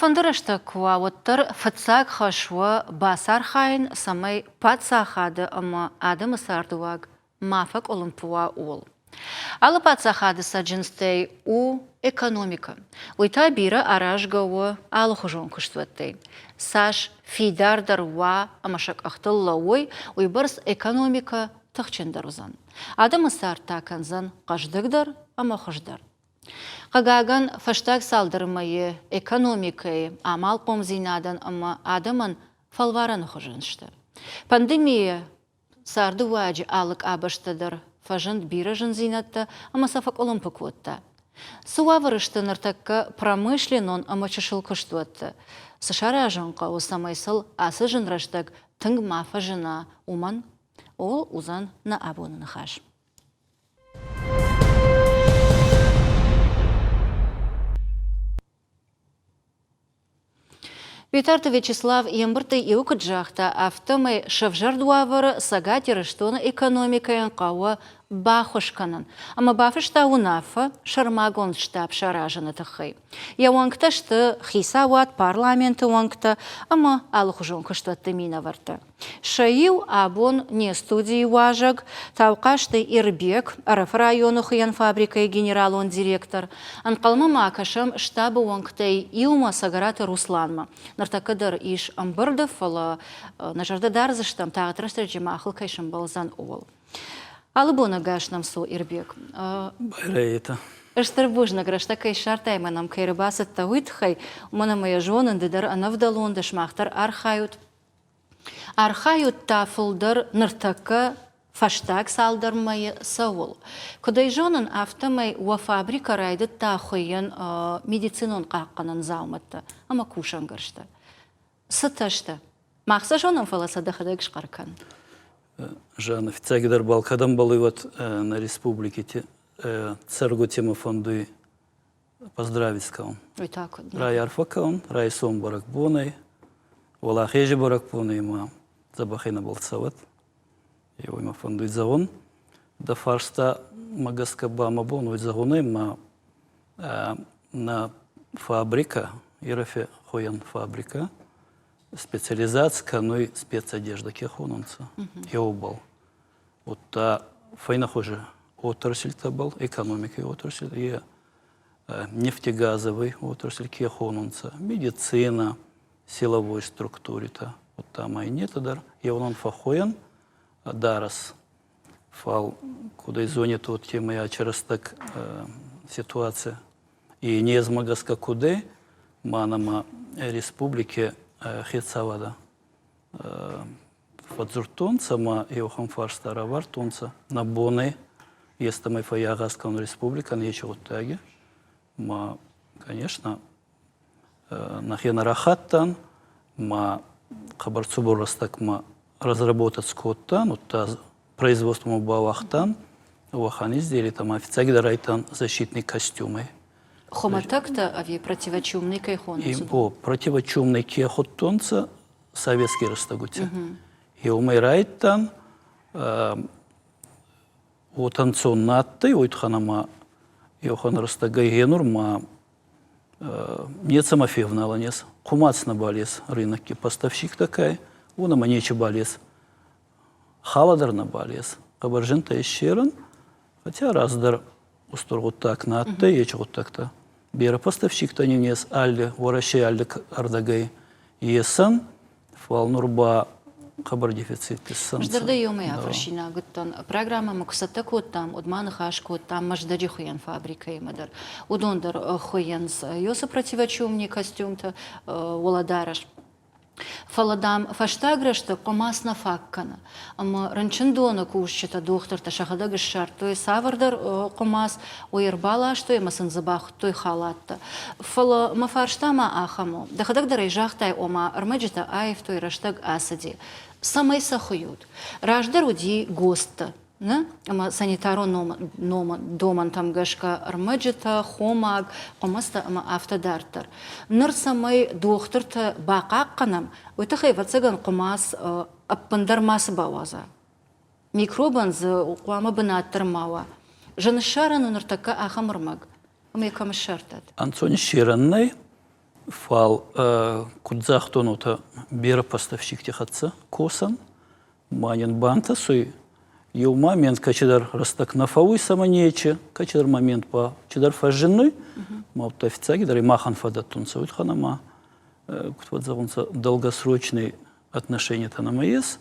фондырышты куа оттыр фыцак хашуа басар хайын самай патсахады ама адымы сардуаг мафак олымпуа ол. Алы патсахады саджинстей у экономика. Уйта бира аражгауа алы хужон күштуаттей. Саш фидардар ва амашак ахтыллауой уйбарс экономика тахчендарузан. Адымы сартаканзан қаждыгдар ама хождар. Қагаган фаштаг салдырмайы экономикай амал комзинадан ама адамын фалвараны хожыншты. Пандемия сарды ваджи алык абаштыдыр, фажынд бирыжын зинатты, ама сафак олымпык отта. Суавырышты ныртакка промышленон ама чышыл кыштуатты. Сышара жынқа осамайсыл асы жынраштаг тынг мафа жына уман, ол узан на абонын хаш. Витарты Вячеслав ембірті еукі жақта автомай шавжардуавары сагатері штоны экономикаен қауы бахушканын. Ама бафышта унафы шармагон штаб шаражыны тұхай. Яуанкташты хисауат парламенті уанкта, ама алых жон кыштатты мина варты. Шайыу абон не студии важаг, тауқашты Ирбек, Арф району хыян фабрикай генерал-он директор. Анқалма макашам штабы уанктай иума сагараты Русланма. Нартакадар иш амбырды фала нажарды дарзыштам тағытрастыр жемақыл кайшым балзан ол. Алыбона гашнам со Ирбек. Байраета. Эштер бужна грашта кай шартай манам кайрыбасыт та уйтхай, мана моя жонын дидар анавдалон дашмахтар архают. Архают тафылдар ныртакка фаштаг салдармайы саул. Кудай жонын автомай уа фабрика райды тахыйын медицинон қаққанын залматты, ама кушан грашта. Сыташты. Мақса жонын фаласа дахадаг шқаркан. Жан официагидар балкадан балыват на республике царгу тема фонду поздравить скаун. Рай арфакаун, рай сом баракбонай, валахежи баракбонай ма забахина балцават. Его има фонду изагон. Да фарста магаска бама бону изагонай ма на фабрика, ирафе хоян фабрика. Специализация, но и спецодежда кехононца. Я убал. Вот та файна хуже отрасль табал, экономика отрасль, и нефтегазовый отрасль кехононца, медицина, силовой структуре-то. Вот там и нет дар. Я он фахоян, дарас фал, куда и зоне тут тема я через так ситуация. И не из магаска куда, манама республики Хецавада фадзуртонца, ма еохам фарстаравар тонца на боне, есть там и фаягаскан республика, не чего таги, ма, конечно, нахена рахаттан, ма хабарцубур растак ма разработать скоттан, вот та производство бавахтан, уахан изделий там официаги дарайтан защитные костюмы. Хоматакта ави противочумный кайхонца. О, противочумный кехоттонца советский растагути. И умирает отанционнатты, ойтханама йохан растагайгенур, ма не самофевна ланес, кумацна балес рынок, поставщик такая, унама нече балес, халадарна балес, кабаржента ещеран, хотя раздар устургут так на атты, ечгут так-то. Бера поставщик-то не внес, алли, ворощай алли ардагай, есан, фал нурба хабар дефицит киссан. Ждырда йомай афрщина гыттан программа муксата коттам, удманы хаш коттам, маждади хуян фабрика имадар. Удондар хуян с йоса противочумный костюм-то уладараш. Фаладам фаштаграшты комасна факкана. Ама ранчындона кушчета доктор та шахадагы шар, той савардар комас ойырбала, что емасын забах той халатта. Фала мафарштама ахаму. Дахадагдарай жахтай ома армаджита айф той раштаг асади. Самай сахуют. Раждар уди госта. Ама санитаро доман там гашка армаджита, хомаг, комаста ама автодартар. Ныр самай докторта бақаққанам, өті хайватсаган комас аппандармасы бауаза. Микробан зы уқуама бынаттырмауа. Жаны шарану ныртака ахамырмаг. Ама якамы шартат. Антони Ширанной фал кудзахтонута бера поставщик техатца косан, манин банта суй, и у момент, качедар растак нафауй саманече, качедар момент по чедар фажженной, маута официаги, дари махан фадатунца, вот ханама, вот загунца долгосрочные отношения-то на маес,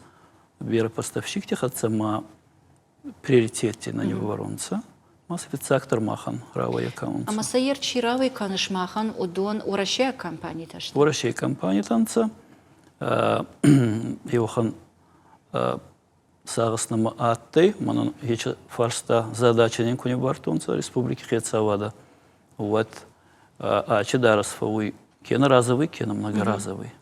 бера поставщик техатца ма приоритете на него воронца. Мас официактор махан равая аккаунт. А масаер чиравый каныш махан удон уращая компании ташты. Уращая компании танца. Йохан сагыснама атты. Манан ече фарста задача ненкуне бартунца республики Хецавада. Вот. А чедарас фауй кена разовый, кена многоразовый.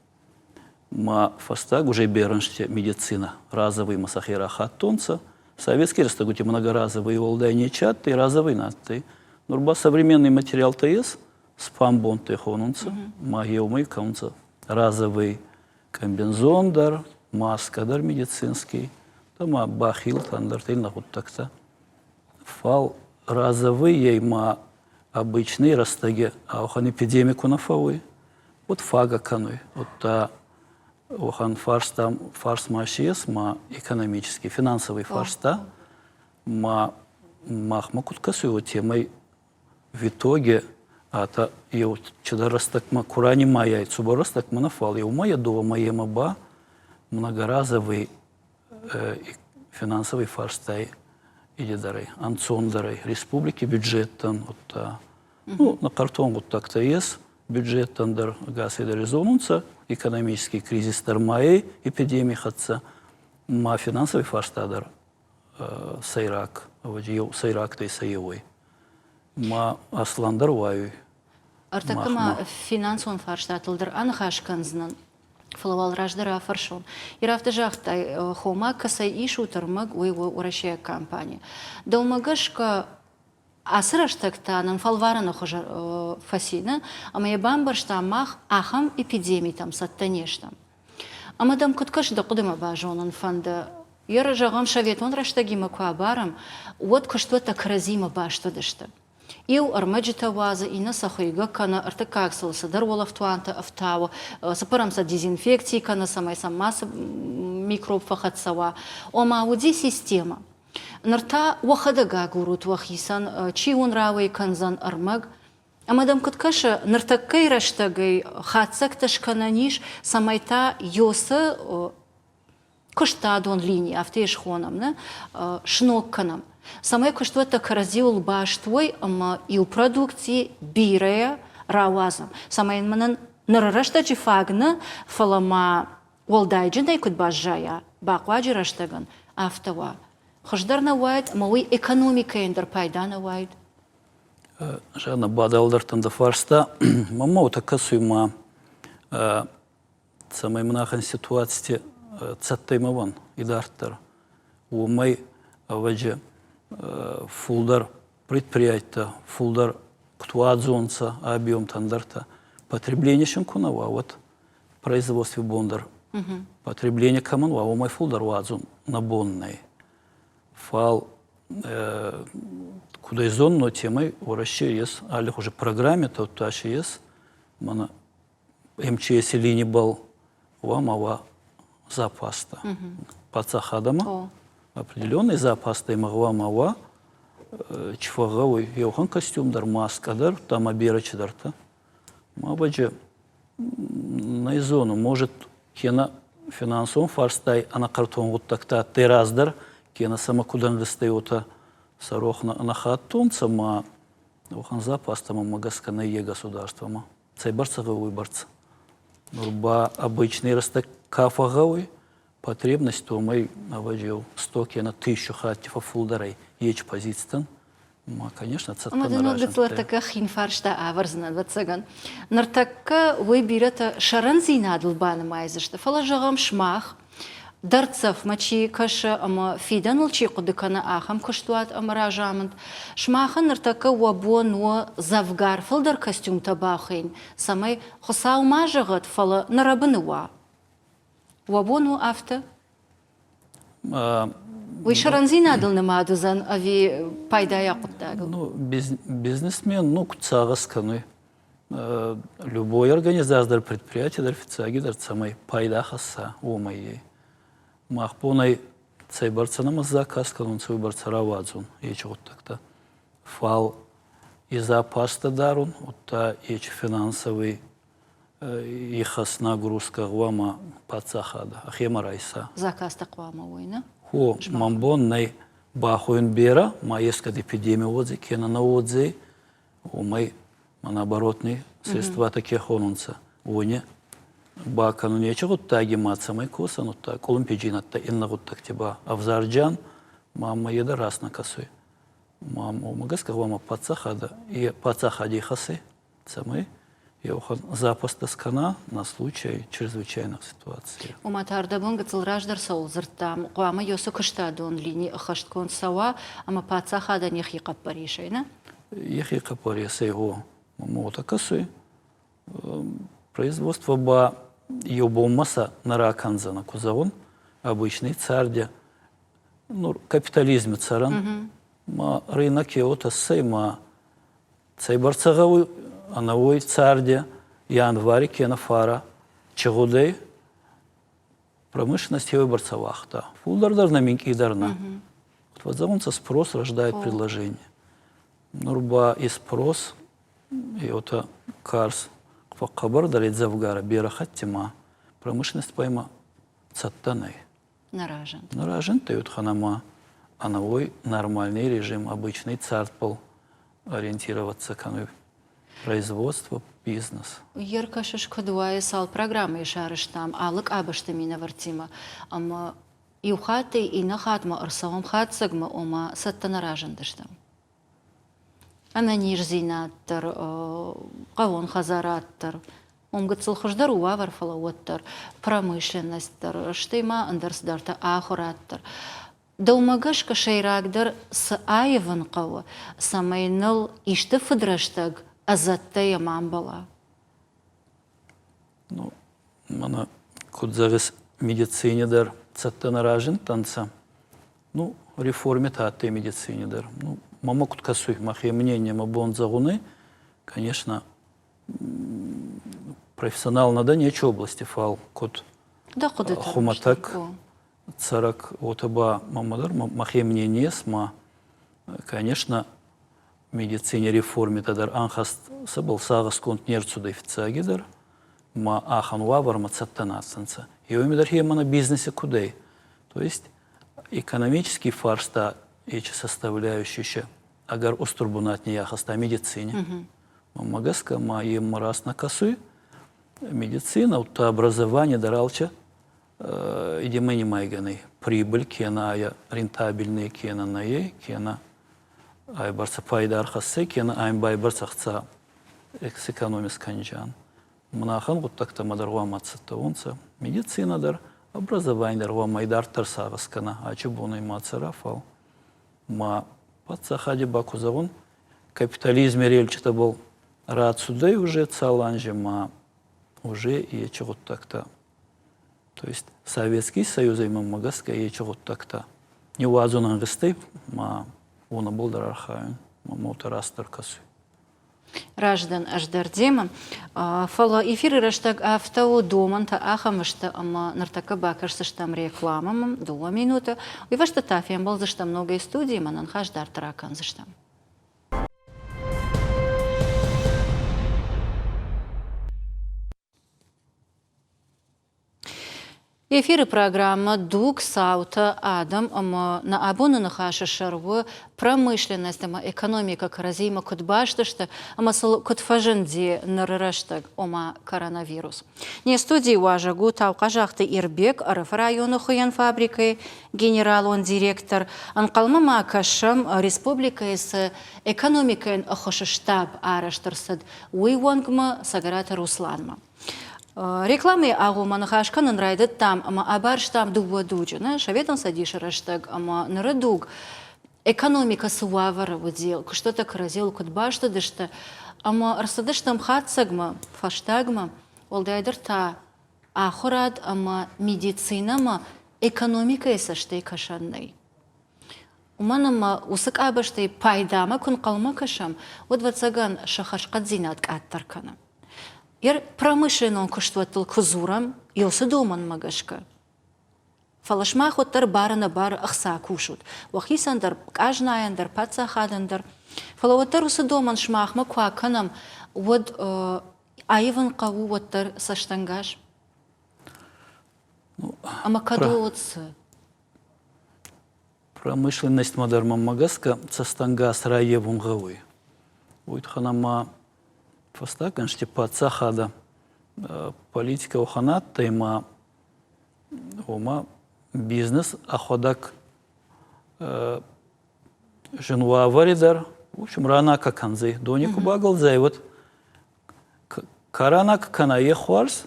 Ма фастаг уже бернште медицина. Разовый масахира хаттунца. Советский растагути многоразовый олдайне чат и разовый натты. Нурба современный материал ТС спамбон техонунца, магиомый каунца разовый комбинзондар, маскадар медицинский, тома бахил тандартель нахуд так-то. Фал разовый ей ма обычный растаге, а ухан эпидемику нафауй. Вот фага кануй, вот та охан фарс машиес ма экономический, финансовый фарста ма махма куткасу его темой в итоге ата его чада растак ма курани мая цуба растак манафал его мая до мая маба многоразовый финансовый фарстай или дары анцондарой республики бюджеттан вот та ну на картон вот так-то есть бюджет тандер газ и резонанса, экономический кризис тармаи, эпидемии хатца, ма финансовый фарстадар сайрак, сайрак той сайовой, ма асландар ваю. Артакама финансовый фарштатылдыр анхашканзнан. Флавал раждара фаршон. И рафтажахтай хома касай ишу тармаг уйво уращая компания. Далмагашка асыраштактанын фалвараны хожа фасина, а моя бамбаршта мах ахам эпидемий там саттанештам. А мадам куткаш да кудыма бажонын фанда. Яра жагам шаветон раштагима куабарам, вот кушту так разима баштадышты. Ил армаджита ваза и на сахайга кана артакаксал садар волафтуанта автаво, сапарамса дезинфекции кана самай самаса микроб фахатсава. Ома уди система. Нарта вахадага гурут вахисан, чиун равай канзан армаг. А мадам Куткаша нартаккай раштагай хатсак ташкананиш самайта йоса коштадон линии автеш хонам, шнок канам. Самай коштуата каразиул баштвой ама ил продукции бирея равазам. Самай манан нарарашта фагна фалама волдайджинай куд бажая бакваджи раштаган автова. Хождарна вайд, мауи экономика эндер пайдана вайд. Жана бадалдартан да фарста, мама утакасуйма самай мнахан ситуации цаттаймаван идарттар. Умай аваджи фулдар предприятия, фулдар ктуадзонца, объем тандарта. Потребление шенкунава, вот производстве бондар. Потребление каманва, умай фулдар вадзон набонный. Фал куда изон, но темой уращи есть, алих уже программе то таши есть, мана МЧС линии был вамава запаста, пацахадама определенный запаста и магвамава чфагавой йохан костюм дар маска дар там оберачи дарта, мабаджи на изону может кена финансовым фарстай, а на картон вот так-то ты раздар кена сама куда достается сарох на хатунца ма ухан запаста ма магаска на е государства цайбарцагавый барца нурба обычный растак кафагавый потребность то мой наводил стоки на 1000 хатифа фулдарей еч позициян ма конечно цатана Мадано гыцлартака хинфаршта аварзна вацаган нартакка выбирата шаранзина дулбаны майзышты фала жагам шмах дарцев мачи каша ама фидан улчи кудыкана ахам куштуат ама ражамент шмахан нартака вабон во завгар фалдар костюм табахин самай хосау мажагат фала нарабыны ва вабону авто вы шаранзина дылны мадузан ави пайдая куттагыл ну бизнесмен ну куцагас каной любой организация, предприятие, официально, самой пайда хасса, умайей. Махпонай цей барцанамаз заказ, он цей барцаравадзун, ече вот так-то. Фал и запас-то дарун, вот та ече финансовый и хас нагрузка гвама пацахада, ахема райса. Заказ таквама ойна. Хо, мамбон най бахуин бера, ма ескад эпидемия отзи, кена на отзи, умай, наоборотные средства такие хонунца. Уне бака, ну нечего вот таги маца май коса, ну так, колумпиджинатта, инна вот так тебя. Авзарджан, мама еда раз на косой. Мама, умагаска вама пацахада, и пацахади хасы, самый. И ухон запас тоскана на случай чрезвычайных ситуаций. Уматарда бунга цилраждар саул зыртам, қуама йосу кыштадун лини хашткон сава, ама пацахада нехи каппаришайна? Ехи капариса его мота косой. Производство ба ёбомаса на раканзана кузавон, обычный цардя, ну, капитализм царан, ма рынок еота сейма, цей барцагавый, анавой цардя, январь кена фара, чегудей, промышленность его барцавахта. Фулдардар на минки дарна. Вот завонца спрос рождает предложение. Нурба и спрос, и это карс, квакабар дарит завгара, берахат тема, промышленность пойма цаттанай. Наражен. Наражен тают ханама, анавой нормальный режим, обычный цартпол, ориентироваться к производство, бизнес. Ерка шашкадуая сал программы шарыштам, алык абаштамина вартима, ама и ухаты и нахатма арсавам хатсагма ома сатта наражен даштам. Ана нижзинаттар, кавон хазараттар, омгатсыл хуждар уавар фалауаттар, промышленностьтар, штейма андарсдарта ахураттар. Даумагашка шейрагдар с аеван кава, самайнал ишты фыдраштаг, азаттая мамбала. Ну, мана кудзагыс медицине дар цатта наражен танца. Ну, реформе татты медицине дар. Ну, мама куткасуй, махе мнение мабон загуны, конечно, профессионал на данече области фал код Да, куда хуматак царак отаба мамадар махе мнение сма, конечно, медицине реформе тадар анхаст сабал сагас конт нерцу дефицагидар, ма ахан вавар мацаттанасанца. И у меня хемана бизнесе кудей. То есть экономический фарста эти составляющие, агар остурбунат не яхаста медицине. Магаска ма ем раз на косу медицина, вот образование даралча, иди мы не майганый. Прибыль кена, рентабельные кена на ей, кена ай барса пайдар хассе, кена ай бай барса хца экономис канджан. Мнахан вот так-то мадарва мацата онца. Медицина дар, образование дарва майдар тарсагаскана, а чебуна и мацарафал. Ма пацахади бакузавон, капитализм рельчата был рад судей уже цаланжи, ма уже и чего так-то. То есть Советский Союз и Магаска и чего так-то. Не уазун ангасты, ма он был дарархаин, ма мотарастар косу. Раждан аждардема. Фала эфиры раштаг автоу доманта ахамышта, ама нартака бакарсыштам рекламам, 2 минуты. И вашта тафиям был заштам много студий, манан хаждар таракан заштам. Эфиры программа «Дуг Саута Адам» на абону нахаша шарву промышленность, экономика каразима кудбашташта, амасал кудфаженди нарыраштаг ома коронавирус. Не студии важагу тауқажақты Ирбек, Арыф районы хуян фабрикой, генерал он директор, анқалма макашам республика ес экономикаен охошыштаб араштырсад уйвонгма сагарата Русланма. Рекламы агуман хашкан нрайдет там, ама абарш там дугва дуджина, шаветан садиш раштаг, ама нарадуг. Экономика сувавара водил, что-то каразил кудбашта дышта, ама арсадыш там хатсагма, фаштагма, олдайдер та, ахурад, ама медицина, ама экономика есаштей кашанной. Уманама усык абаштай пайдама кун калма кашам, вот вацаган шахашкадзинат аттаркана. промышленно кыштваттыл кызурам, илсы доман магашка. Фалашмах оттар барына бар ахса кушут. Вахисандар, кажнаяндар, пацахадандар. Фалаваттар усы доман шмахма куаканам, вот айван каву оттар саштангаш. Ама кадуотсы. Промышленность модерма магаска цастангас рае вунгавы. Уйтханама фастакан штепа цахада политика уханат тема ома бизнес аходак женуа варидар. В общем, рана каканзы. Донику багалзай вот каранак канае хуарс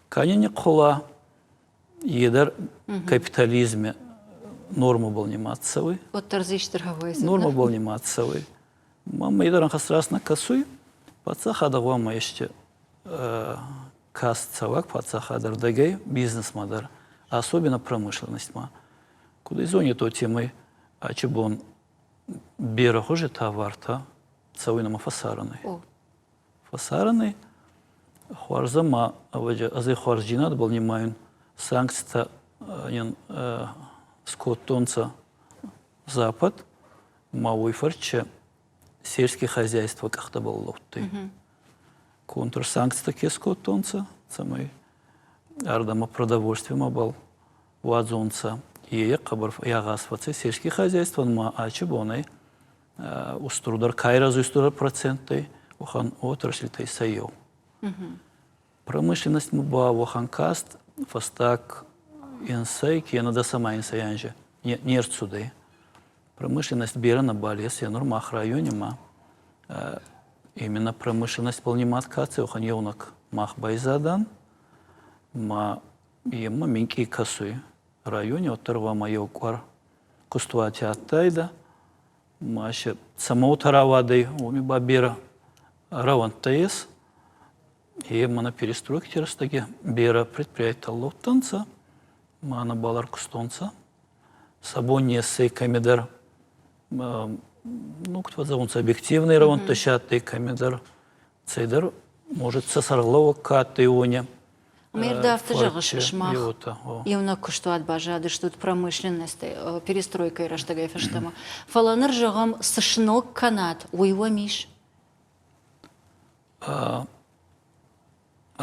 канине кула едер капитализме норма был не мацевый. Вот тарзиштыргавый. Норма был не мацевый. Мама едаран хасрасна касуй. Пацахада вама еще кас цавак пацахадар дагай бизнес мадар. Особенно промышленность ма. Куда изоне то темы, а чебон бера хуже товар-то цавой нама фасараны. Фасараны хуарзама, азы хуаржинат был не майн санкция скотонца запад, мауй фарче сельское хозяйство как-то было лотты. Контрсанкция такие скотонца, самый ардама продовольствие был вазонца. И кабар ягасвацы сельское хозяйство, ма ачебоны уструдар кайразу уструдар проценты ухан отрасли тай сайо. Промышленность муба ухан каст фастак инсай кена да сама инсаянже нерцуды. Промышленность бера на балес я нормах районе ма именно промышленность полнимат кацы ухан еунак мах байзадан ма ема минки касуй. Районе оттарва майо квар кустуати аттайда маше самого таравады уми бабера раван тес и мана перестройки растаги бера предприятия лоттанца мана балар кустонца сабония сей камедар ну кто зовут объективный раван тащатый камедар цейдар может сосарлова каты уня. Мирда автожагыш шмах. Евна куштуат бажады, что тут промышленность, перестройка и раштагай фаштама. Фаланыр жагам сышнок канат, уйва миш. А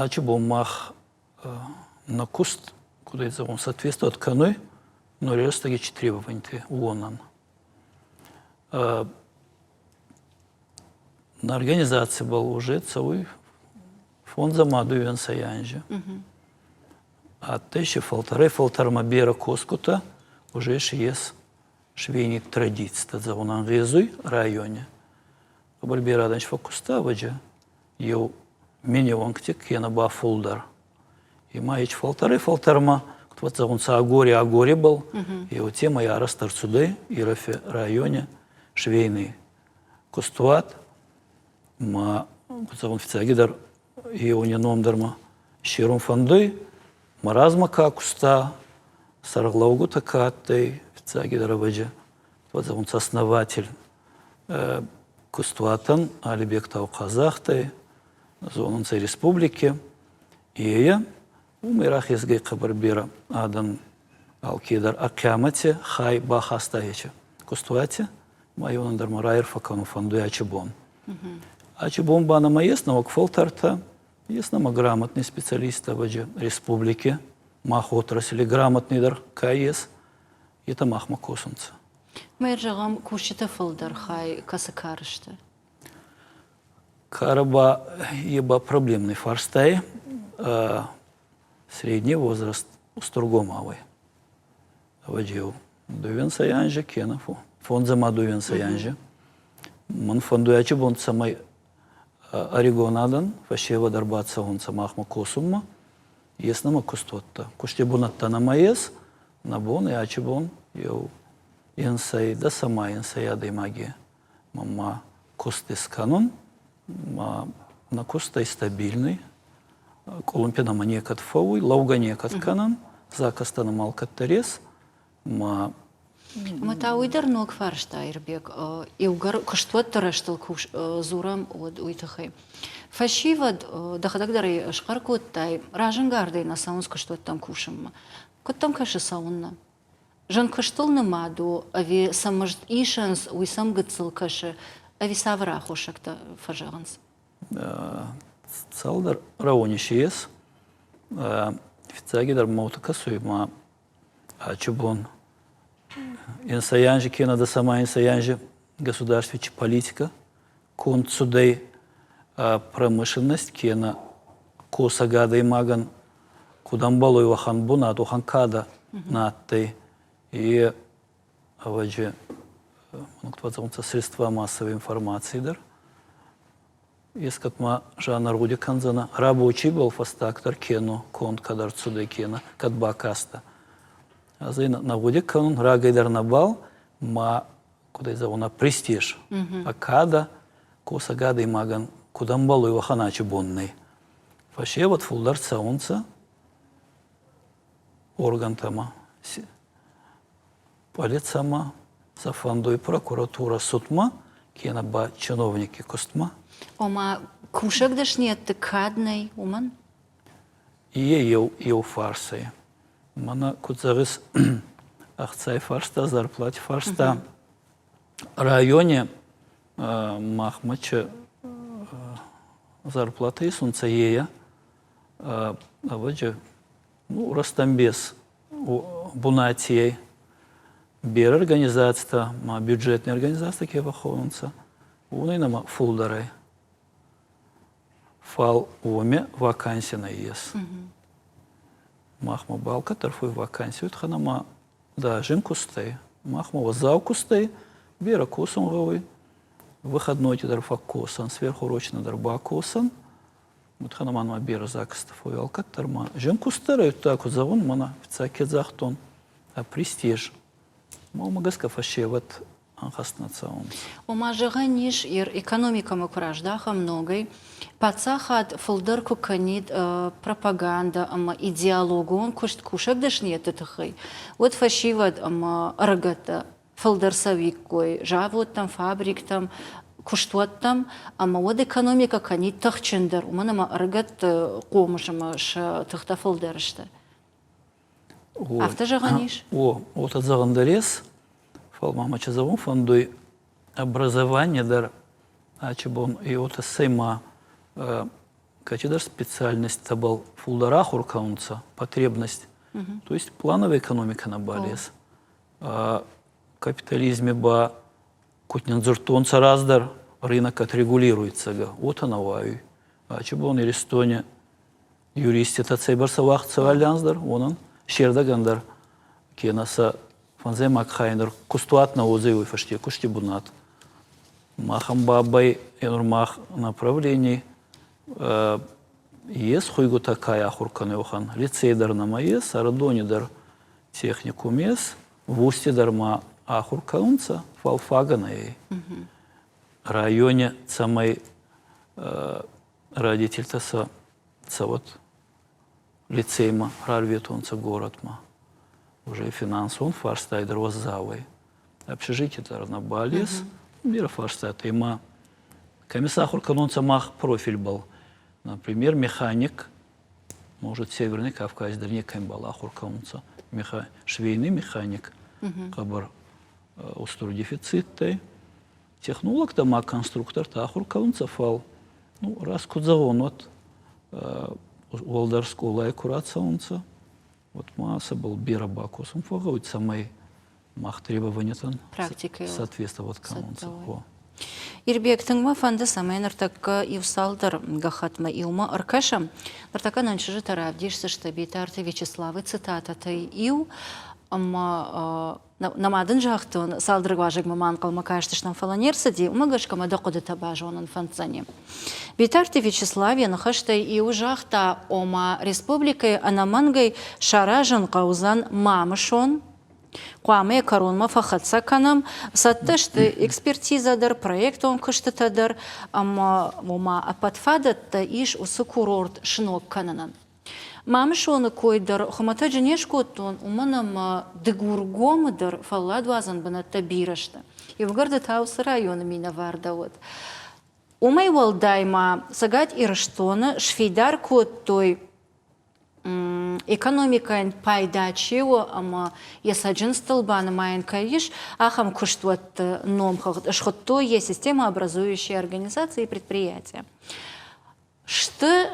чего мах на куст, куда это он соответствует каной, но раштаги требования уонан. На организации был уже целый фонд за мадуен саянжи. А те ще фалтарма бера коскута уже есть швейник традиция. За он ангезуй районе. Бальбера данч фокуста ваджа ел мини-вангтик кена ба фолдар. И маич фалтарма кто за он агори был. И вот тема я растарцуды и рафе районе швейный кустуат ма за он фицагидар и у неномдарма щиром фандой, маразма какуста, сарглаугу такаттой, фицагидара ваджа, вот он основатель кустуатан, алибек тау казахтай, зонанцей республики, и я умирах изгай кабарбира адан алкидар акямате хай бахастаеча. Кустуате, майон дармарайр факану фандой ачебон. Ачебон бана маесного кфолтарта, ясно грамотный специалист в республике, мах отрасли грамотный дар каес, это махма косунца. Мы жагам кушите фолдар хай касакарышты. Караба еба проблемный фарстай, средний возраст устургомавый. Ваджил дуен саянжи кенафу, фонд зама дуен саянжи. Ман фонду ачебон самай орегонадан, вообще водорбаться он самахма косумма, есть нама кустотта. Куштебунатта на маес, на бон и ачебон, йоу, инсай, да сама инсая да магия. Мама костис канон, на костай стабильный, колумпина манекат фауй, лауга некат канон, закаста на малкат терес, ма Мата уйдер ног фаршта ирбек. Иугар кыштуат тараштыл куш зурам од уйтахай. Фашивад дахадагдари шкаркуттай ражангарды на саунс кыштуат там кушам. Коттам каши саунна. Жан кыштылны маду, ави самажд ишанс уйсам гыцыл каши, ави савра хошакта фажаганс. Салдар раунишиес. Официагидар маутака суйма чубон. Инсаянжи кена да сама инсаянжи государственная политика. Конт судей промышленность кена косагада и маган кудамбалой вахан буна тухан када натты и аваджи средства массовой информации дар. Ескатма жанр руди канзана рабочий был фастактор кену конт кадар судей кена кадба каста. А за на воде канун рагайдар набал ма куда из на престиж. А када косагада и маган кудамбалой ваханачи бонный. Фаше вот фулдар цаунца орган тама полицама сафандой прокуратура судма кена ба чиновники костма. Ома кушак дашнет кадный уман? И ел фарсы. Мана куцарис ахцай фарста зарплат фарста районе махмача зарплаты сунца ея аваджа ну растамбес бунатией бер организация ма бюджетная организация кевахонца унайнама фулдарай фал уме вакансия на ес. Махма балка тарфуй вакансию тханама да жин кустай махма вазау кустай бера косан гавы выходной тидарфа косан сверхурочно дарба косан мутханама ма бера закастов уялка тарма жин кустара так узавун мана вцаке захтон а престиж маумагаска фашеват анхаснацаун. Ома жаганиш ир экономика мукраждаха многой. Пацахат фулдерку канит пропаганда, ама идеологу он кушак дашнет этахай. Вот фашиват ама аргата фулдерсавик кой, жавот там фабрик там куштуат там, ама вот экономика канит тахчендер. Уман ама аргат комыш ама ша тахта фулдершта. Авто жаганиш? Вот от загандарес. Фалмама чазавун фондой образование дар ачибон и вот сейма качидар специальность табал фулдара хуркаунца потребность то есть плановая экономика на балес капитализме ба кутнензуртонца раздар рынок отрегулируется га вот она ваю ачибон и Эстония юристы тацейбар савах цавалянздар онан шердагандар кенаса фанзе макхайнер кустуат на озею фаште кушти бунат махам бабай энурмах направлений ес хуйгу такая ахурканы охан лицейдар нама ес арадонидар техникум ес вустидар ма ахуркаунца фалфагана ей районе самой родитель таса вот лицейма рарветонца город ма уже финансовый фарстайдер воззавой. Общежитие на балес, мира фарстайд. Има комиссар хурканонца мах профиль был. Например, механик, может, Северный Кавказ, дальний камбала хурканонца. Швейный механик, кабар устроил дефицит. Технолог, там конструктор, та хурканонца фал. Ну, раз кудзавон, вот, Уолдарского лай курацаунца. Вот масса был бирабакусом фагоид самой мах требования там соответствовать кому-то. Ирбек тыңма фанды самай нартакка ивсалдар гахатма илма аркаша нартака нанчыжы таравдиш штаби тарты Вячеславы цитата тай ил amma namadın jaqtın saldırıqvajık maman qalma kaştışdan falan yerсади умагашкама доқуды табажонын фанцани. Битарты Вячеславе нахаштай и ужахта ома республикой анамангай шаражын qauzan мамышон Қуаме коронма фахатса канам, сатташты экспертизадар, проектон кыштытадар, ама апатфадатта иш усы курорт шынок кананан. Мамы шоны койдар, хомата женеш коттон, уманам дегургомыдыр фаллад вазан бынатта бирашты. И в городе Таусы районы мина варда вот. Умай валдайма сагат ирштона швейдар коттой экономикайн пайдачео, ама ясаджин столбана майен каиш, ахам куштват номхах, шхотто есть система образующая организации и предприятия. Что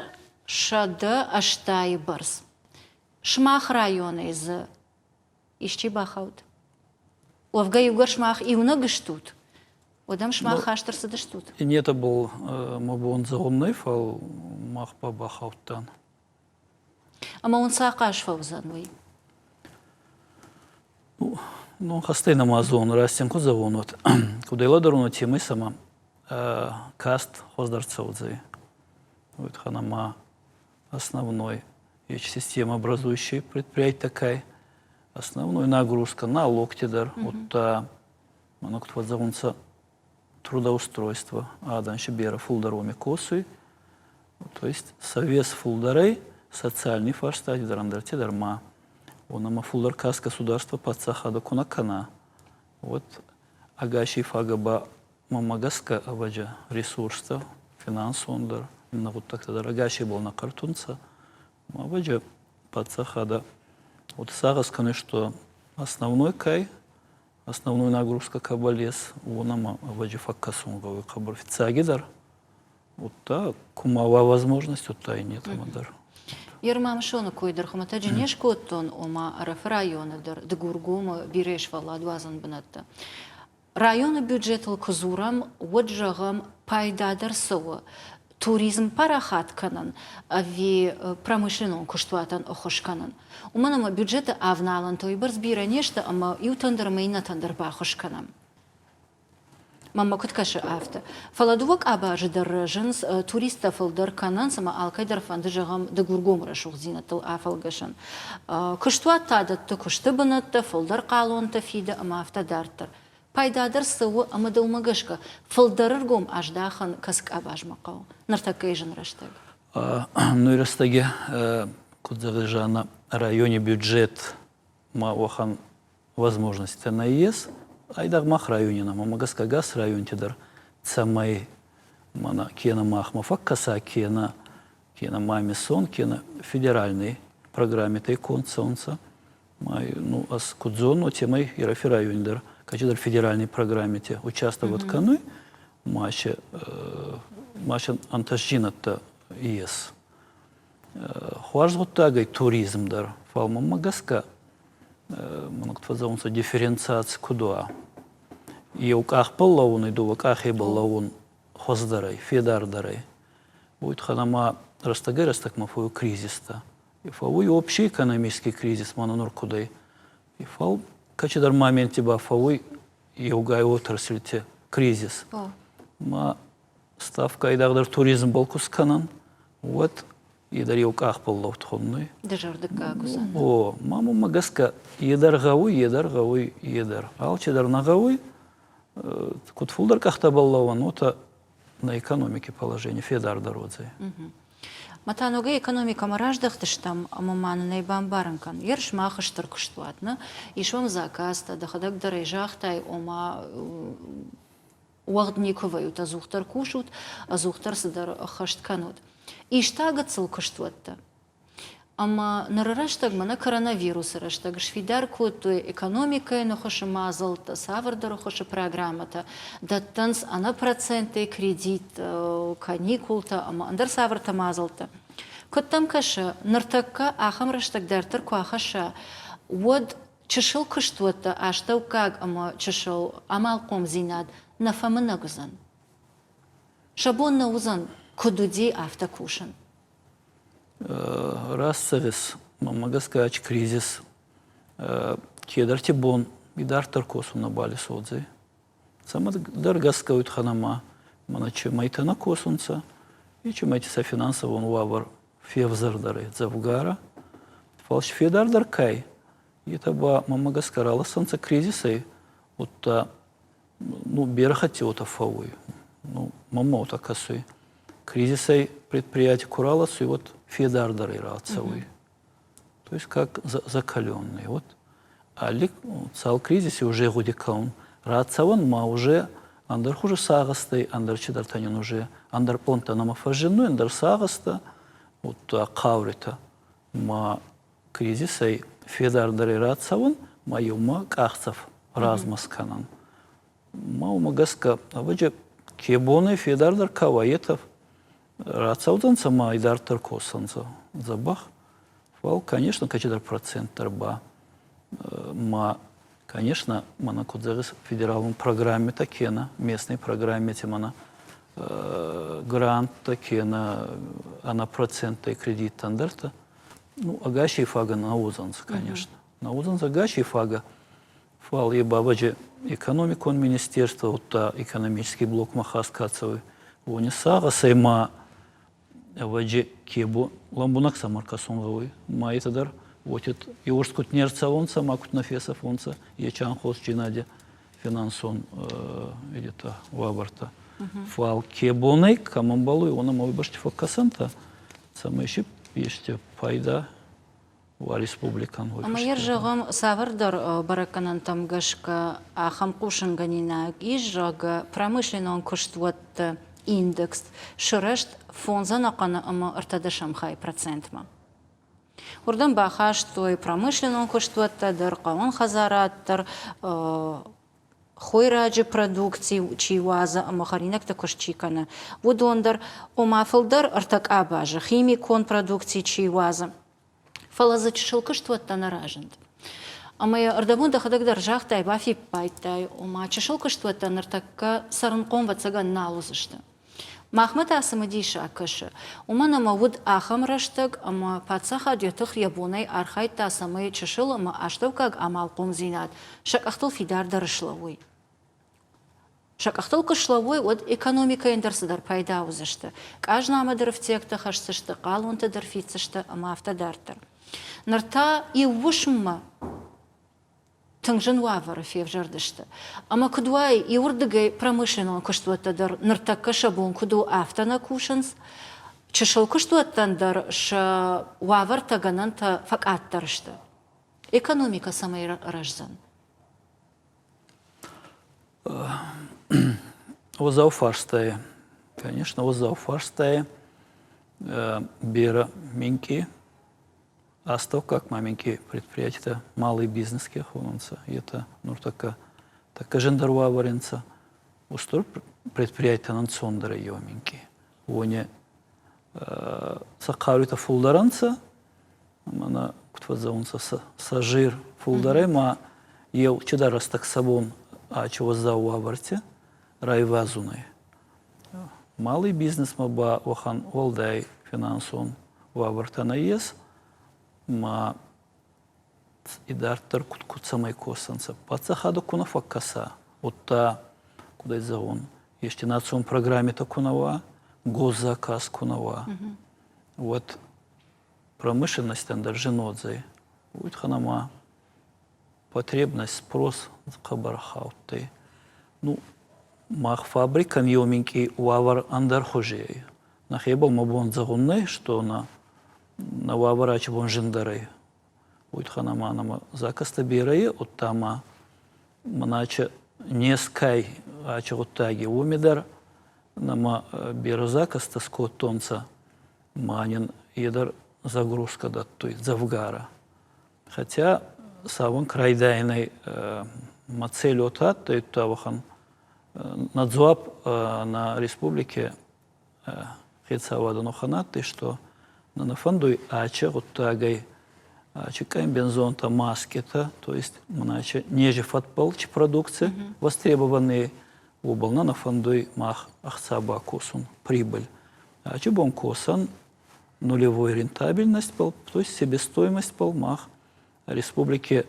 шада аштай барс? Шмах района из ищибахаут. Овга югар шмах и много штут. Одам шмах хаштарса да штут. И не это был мабон заонный фал мах бабахауттан. Ама он саакаш фаузанвай. Ну, хастейна мазон растенку завонут. Куда и ладаруну темы сама каст хоздарцаудзай. Вот ханама основной. Есть система образующая предприятие такая. Основной нагрузка на локтидар. Вот та, оно кто завонца трудоустройство. А дальше бера фулдароми косы. То есть совес фулдарей. Социальный фарстать в Дарандарте дарма. Он ама фулдар кас государства подсахада кунакана. Вот агаши фагаба мамагаска аваджа ресурсов, финансондар. Именно вот так тогда агаши был на картунца. Аваджа подсахада. Вот сагасканы, что основной кай, основной нагрузка кабалес, он ама аваджа факкасунговый кабар фицагидар. Вот та кумава возможность, вот та и нет амадар. Ермам шоны койдар, хомата женеш коттон, ома араф районыдыр, дегургума биреш валад вазан бынатта. Районы бюджетл кузурам, воджагам пайдадар сова. Туризм парахат канан, ави промышленон куштуатан охошканан. Уманама бюджеты авналан, то и барсбира нешта, ама иутандар мейна тандар бахошканам. Мама куткашы авто. Фаладувак аба жидар жинс туриста фалдар канан сама алкайдар фанды жағам дегургом рашух зинатыл афалгашан. Куштуат тадатты кушты бынатты фалдар қалуанты фиді ама автодартыр. Пайдадар сывы ама дылмагашка. Фалдарыргом аждахан каск абажмақау. Нартакай жын раштаг. Ну и растаги кудзағы жана районе бюджет ма охан возможности на ЕС. Айдар мах районина, мамагаска газ район тидар цамай мана кена махма факкаса кена мами сон кена федеральной программе тайкон солнца май ну ас кудзону темай ирафи райондар качидар федеральной программе те участвовать кануй мача антажинатта ес хуажготтагай туризм дар фал мамагаска мануктвазаунса дифференциация куда. И у кахпал лаун, и до кахебал лаун хоздарай, федардарай. Будет ханама растагай растакмафую кризиста. И фауй общий экономический кризис мананур кудай. И фау качедар моменте ба фауй и угай отрасль те кризис. Ма ставка и дагдар туризм балкус канан. Вот. И дарил кахпал лаутхонный. Дежарды кагузан. О, маму магаска едар гауй. Алчедар на гауй. Кут фулдар кахта баллаван, ота на экономике положение федар дородзе. Матануга экономика мараждахтыштам амаманы найбамбаранкан. Ерш махаштар куштуатна. Ишвам заказта, дахадак дарайжахтай ома уагдниковают азухтар кушут, азухтар садар хаштканут. Иштага цылкыштуатта. Ама нарараштаг мана коронавирус раштаг швидар коту экономика но хоша мазалта савардар хоша программата даттанс ана проценты кредит каникулта ама андар саварта мазалта коттам каша нартакка ахам раштаг дартар куахаша вот чешил кыштуатта аштау как ама чешил амалком зинад нафамына гузан шабон на узан кудуди автокушан. Рассовес, магаскач кризис, кедар тибон, идар таркосу на бали содзей. Сама даргаскают ханама, маначе майтана косунца, и чемайте со финансовым вавар февзардары завгара, фалш федар даркай, и таба мамагаскарала солнца кризиса, вот та, ну, берахати ота фауй, ну, мама косой. Кризисой предприятия куралас, и вот федардары рацевый. то есть как закаленный. Вот. Алик цал кризисе уже гудикаун. Рацаван ма уже андер хуже сагастай, андер чидартанин уже андер понта намафажину, андер сагаста, вот каврита ма кризисей федардари рацаван, ма юма кахцав размасканан. Ма умагаска, а ваджа кебоны федардар каваетов рацавданца ма идартар косанца забах. Фал, конечно, качедар процент тарба. Ма, конечно, мана кудзагыс федеральной программе такена, местной программе темана грант такена, она проценты кредит стандарта. Ну, агаши фага на узанс, конечно. На узанс агаши фага. Фал и бабаджи экономику он министерство, вот та экономический блок махаскацевый. Вони сага сайма ваджи кебу ламбунак самаркасунгавый. Ма и тадар вот это и урскут нерца онца, макут нафесов онца, и чан хос чинаде финансон где-то вабарта. Фал кебоней камамбалу и он мой башти фокасанта. Самое еще есть пайда в республикан. Амайер жагам савардар бараканан тамгашка ахамкушан ганина ижрага промышленный куштвот индекс шерешт фонза накана ама артадашам хай процентма. Урдан баха, что и промышленный куштваттадыр, каван хазараттыр, хойраджи продукции чиуаза, амахаринак також чикана. Вудондар, омафылдар артак абажа, химикон продукции чиуаза. Фалаза чешил куштватта наражент. Амай ардамунда хадагдар жахтай бафи пайтай, ома чешил куштватта нартакка сарынкон вацаган наузышты. Махмад асамадиша акышы. Умана мавуд ахам раштаг, ама пацаха дютых ябунай архай тасамай чешил, ама аштавкаг амалкум зинат. Шак ахтал фидар дарышлавой. Шак ахтал кышлавой от экономика индерсидар пайда узышты. Кажна амадыр в текта хашсышты, қалунты дырфицышты, ама автодартыр. Нарта и вушмма тыңжын вавары фев жардышты. Ама кудуай и урдыгай промышленный куштуаттадар ныртакка шабун куду автана кушанс, чешыл куштуаттандар ша вавар тагананта факаттарышты. Экономика самай ражзан. Озауфарстая, конечно, озауфарстая бера минки. Астав как маленькие предприятия, малый бизнес кехонца, это ну такая жендарва варенца, устор предприятия нанцондера йоминки, они сакарута фулдаранца, она кутвазаунца сажир фулдаре, ма ел чедарас так сабон, а чего за уаварте, райвазуны. Малый бизнес маба охан олдай финансон уавартана ес. Ма идартар куткуцамай косанца. Пацахаду кунафа каса. Вот та, куда он. Есть на цом программе то кунава, госзаказ кунава. Вот промышленность стандар женодзай. Вот ханама потребность, спрос кабархауты. Ну, мах фабрикан йоминки уавар андар хожей. Нахебал мабон загунной, что на ваварачи вон жендарай. Будет ханаманама закаста бирае, от тама манача не скай, а чего таги умидар, нама бира закаста скотонца манин едар загрузка даттой завгара. Хотя саван крайдайный мацель отат, то есть тавахан надзуап на республике Хецавадану ханаты, что на фондуй ача вот тагай чекаем бензон-то маски-то, то есть иначе неже фатпалчи продукции востребованные убыл на фондуй мах ахцаба косун прибыль. А чебом косан нулевой рентабельность пол, то есть себестоимость пол мах республики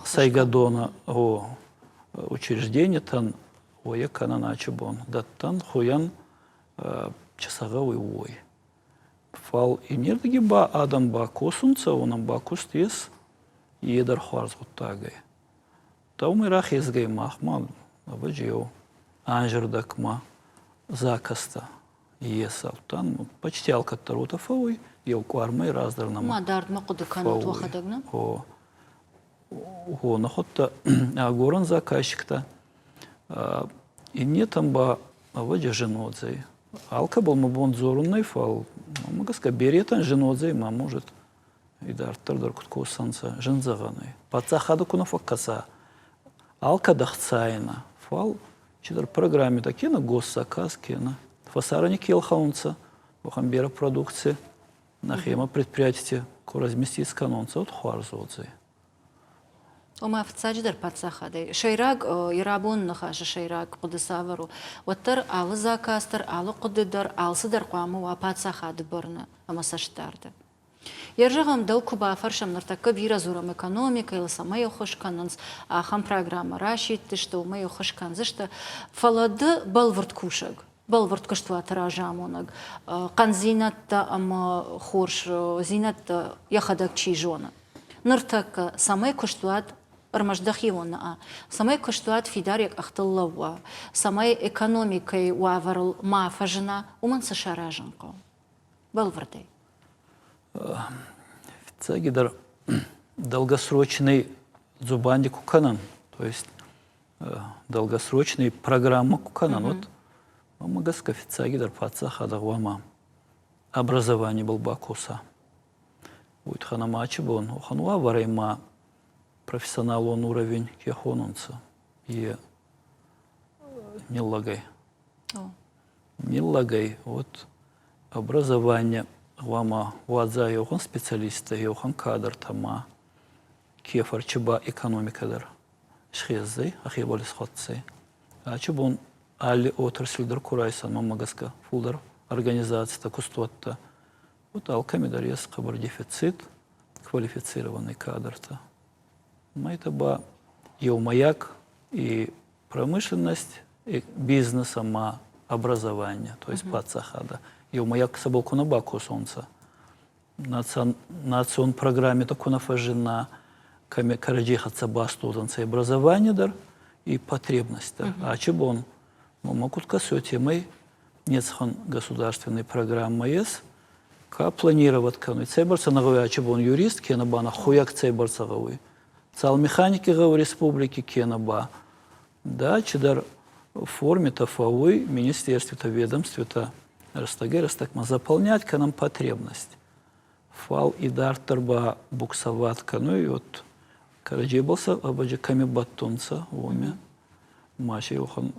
Сайгадона о учреждение тан оя канана чебон даттан хуян часагавый ой. Фал и нердги ба адам ба косунца, онам ба кустес едар харз вот тагай. Таумы рах езгай махма, абаджио, анжердакма, закаста, есал. Там почти алкаттарута фауй, евкуармай раздарнама. Ма дардма куды канат вахадагна? О, находта агоран заказчикта. И не там ба аваджа женодзей. Алка был мабон зорунный фал. Магаска беретан женодзей, ма может и дартар кутко санса жензаганы. Пацахада кунафаккаса. Алка дахцайна. Фал чидар программе такие на госзаказ кена. Фасарани келхаунца. Вахамбера продукции. Нахема предприятие разместить с канонца от хуарзодзей. وما فتساجدر باتساخدي شيراق يرابون نخاش شيراق قد سافرو وتر على زاكاستر على قددر على صدر قامو وباتساخد برنا اما ساشتارد يرجعهم دو كوبا فرشم نرتكب يرزورم экономика или самая хошкананс ахам программа рашит что мы хошкан что фалады балвард кушаг балвард каштва таражамонаг канзинатта ама хорш зинатта яхадак чижона ныртак самая каштват Армаждахивона, самой коштуат фидарик ахталлава, самой экономикой уаварл мафажена, уманса шараженко. Балвардей. Цагидар долгосрочный зубанди куканан, то есть долгосрочный программа куканан. Вот магаска фицагидар пацахадагвама образование был бакуса. Будет ханамачи бон, ухануа варейма профессионал он уровень кехонунца и не лагай. Не лагай. Вот образование вама вадза йохан специалиста йохан кадр тама кефар чиба экономика дар шхеззей ахибали сходцей. А чибон али отрасль дар курайсан мамагаска фулдар организация кустуатта. Вот алками дар есть кабар дефицит квалифицированный кадр-то. Это ба маяк и промышленность, и бизнес, ама образование, то есть пацахада. Маяк собаку на баку солнца. Национ программе такой нафажена, каме караджихатся ба студенцы образование дар и потребность. А чебон, могут касете мой нецхан государственной программы есть, как планировать кану. Цейбарца наговя чебон юрист, кена бана хуяк цейбарца гавы. Цал механики гав республики кенаба, да, чидар в форме тафавы министерстве-то ведомстве-то растагерастакма заполнять к нам потребность. Фал и дар тарба буксоватка, ну и вот караджибался абаджи ками баттунца уме, мачи ухан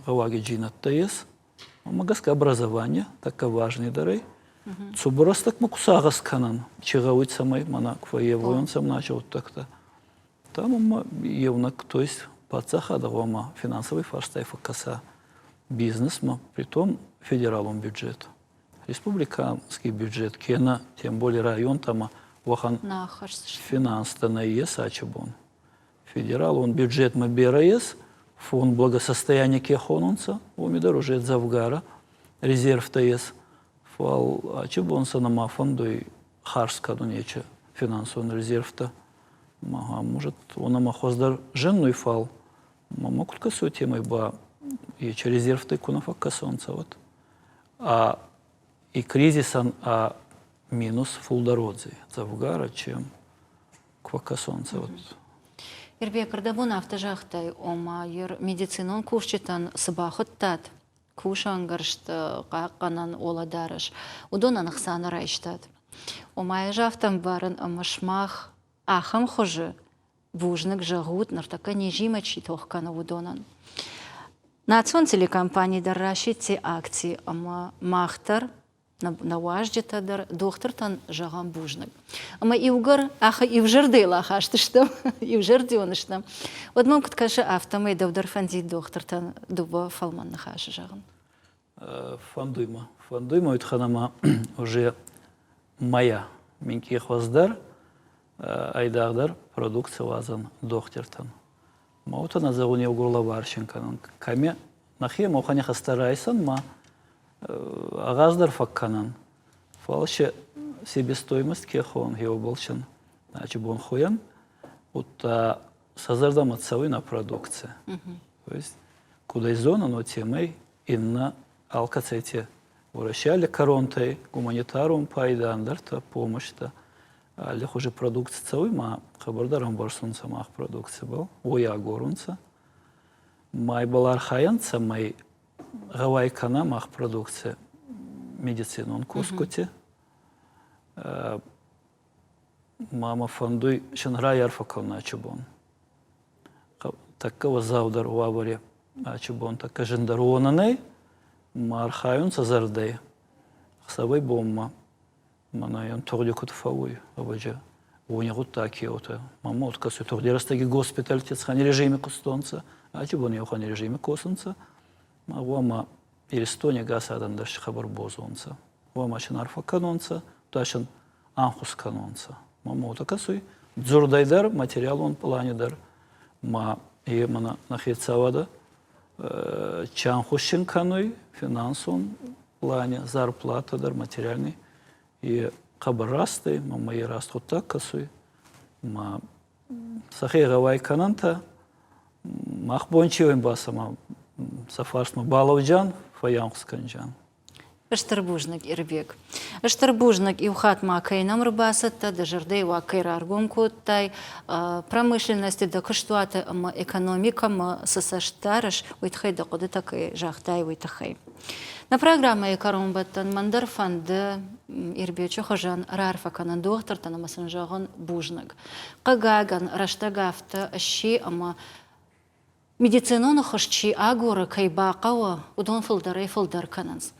гаваги джинат таес, магаска образование, так важный дарей. Цубурас так макусагас канан, чигауит самой мана кваевуен сам начал так-то. Там евнак, то есть пацаха давама финансовый фарстай факаса бизнесма, притом федералом бюджет. Республиканский бюджет, кена, тем более район там вахан финанс-то на ес ачабон. Федерал он бюджет мабера ес, фонд благосостояния кехонунца, умидар уже завгара, резерв-то ес. Фал, а чебон санама фонду и харска дунече финансовый резерв-то. Может, он амахоздар женный фал. Мама кутка су темой ба и через резерв-то кунафака солнца вот. А и кризисан, а минус фулдородзи завгара, чем квака солнца вот. Ирбе кардабун автожахтай ома ер медицинон кушчитан сабахоттат. Кушангаршт каканан оладарыш. Удонан хсана райштат. Омай жафтам барын амашмах ахам хожи. Бужник жагут нартака нежима читохкана удонан. Национ телекомпании даррашити акции ама махтар на важджета дар дохтартан жагам бужник. Ама ивгар аха ивжердела хашты что ивжердионышна. Вот мам каткаша автомой давдар фанди дохтартан дуба фалман нахаши жаган. Фандуйма это ханама уже моя минки хваздар айдагдар продукция вазан дохтартан. Маута назауне угурла варшинканан. Каме нахе моханяха старайсан ма агаздар факканан. Фалше себестоимость кехон геоболчан. Значит, бон хуян вот сазардам отцовы на продукция. То есть куда из зона, но темой инна алкацете вращали коронтой гуманитарум пайдандер-то помощь-то. Але хуже продукция целый, ма хабардарам барсунца мах продукция был, оя горунца. Май балар хаянца, май гавайкана мах продукция медицина он кускути. Мама фондуй шангра ярфакална чубон. Такого завдар вавари чубон така жендаруонаней, мар хаянца зардей. Хсавай бомма. Манайон тордикут фауй, обаджа. Унигут такиота. Мама откасу тордирастаги госпиталь тецхани режиме кустонца, а чубон яухани режиме косунца. Мама иристони гасадандаш хабар бозонца. Мама шинарфа канонца, ташин анхус канонца. Мама откасу дзурдайдар материал он планедар. Ма и мана нахицавада чанхушин каной финансон плане зарплата дар материальный. И хабарасты, мама и растут так косуй, ма сахи гавай кананта, мах бончивым басама, сафарсма балавджан, фаянхус канджан. Эштарбужнак ирбек. Эштарбужнак и ухат макайнам рыбасатта, да жардей вакайра аргумкуттай, промышленности да кыштуаты экономика сасаштарыш, уйтхай да коды такай жахтай уйтахай. На программе «Экаромбаттан» мандар фанды ирбечу хожан рарфаканан доктор на масанжаган бужнак. Кагаган раштагафта ащи ама медицинону хошчи агора кайбакава удон фылдарай фылдар кананс.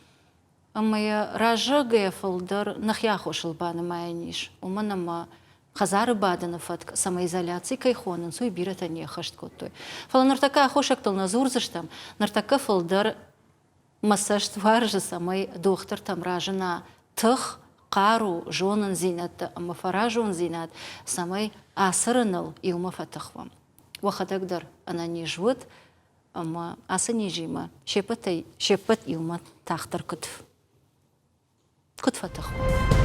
Ама я ражагая фылдар нахья хошил баны майниш. Уманама хазары бадана фатк самоизоляции кайхонан суй бирата не хашт коттой. Фала нартака хошактал назурзаштам, нартака фылдар массаж тваржы самой доктор там ражена тых қару жонын зинат, мафара жон зинат, самой асырыныл иума фатахвам. Вахадагдар она не живет, ама асы не жима, шепет иума тахтар кут фатахвам.